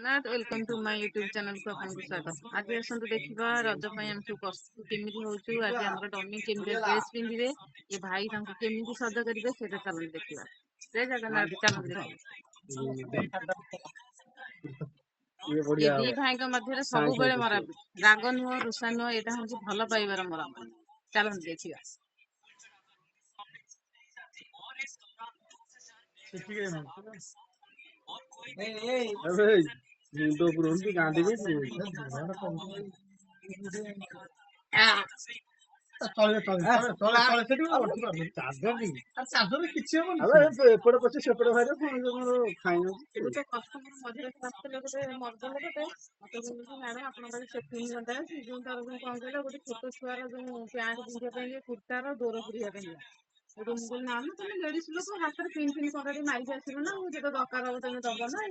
Jagannath welcome to my YouTube channel को आपको स्वागत। आज आसतु देखा रज हम सब प्रस्तुत केमी होचु। आज आम डमी केमी ड्रेस पिंधे ये भाई केमी सज करेंगे से चल देखा। जय जगन्नाथ चल ये दी भाई मध्य सब मरा राग नुह रुषा नुह यहाँ हूँ भल पाइबार मराम। चल देखा मुंडो पुरोंती गांधी भी एपटे पचे सेपटे भाई खाई तो कस्टमर मझे आसते गोटे मर्द लोकटे मत मैडम आप 3 घंटा जो तार कौन कहला गोटे छोट छुआर जो पैंट पिंधापी कुर्तार डोर पुरिया मुझे ना ना तुम लेडीज लोक हाथ में पिन पिन कटा मारिक आसो ना जो दरकार हम तुम दब ना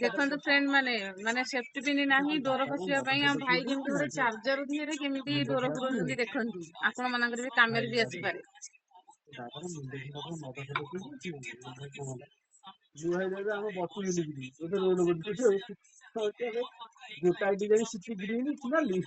देखो फ्रेंड माने माने सेफ्टी पिन नहीं डोर खसिया भाई केमी गोटे चार्जर दिए केमी डोर पुराउछन्ति देखंतु आपण मानकर भी काम भी आसीपारे गोटाई डिजाइन सिटी ग्रीन नाली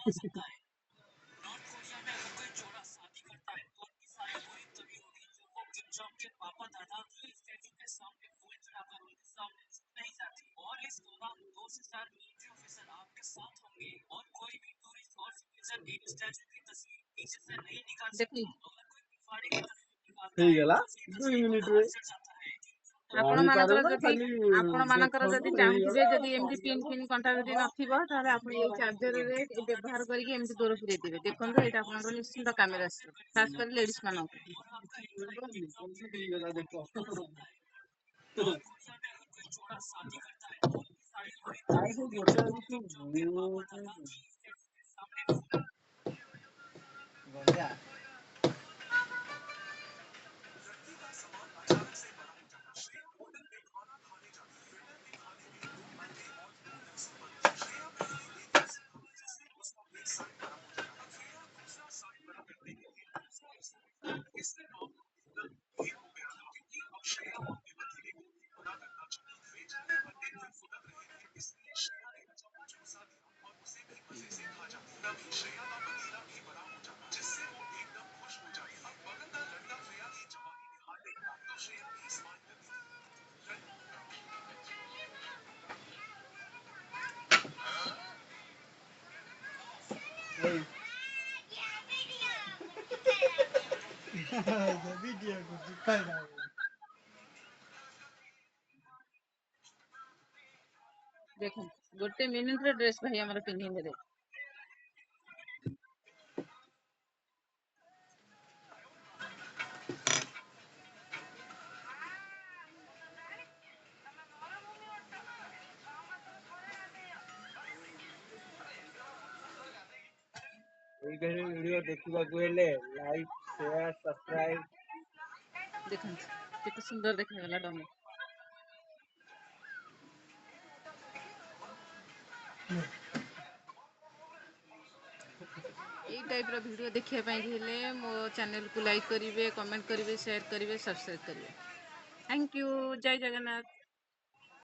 देखी ହେଇଗଲା 2 ମିନିଟରେ आपण मानकर जदि चाहूथिबे जदि एमती पिन पिन कंटा जदि नथिबो ताले आपण ए चार्जर रे व्यवहार करके एमती डोर पुरै दिबे। देखंतु एटा आपनकर निश्चित काम रे आसी खास कर लेडीज मानक देखो गोटे मिनिट रे ड्रेस भाई हमर पिन्हि देले वीडियो देखा लाइक शेयर सब्सक्राइब देखो केते सुंदर देखा गला डमी यही टाइप रो वीडियो देखिया पई हेले मो चैनल को लाइक करिवे कमेंट करिवे शेयर करिवे सब्सक्राइब करिवे। Thank you. जय जगन्नाथ।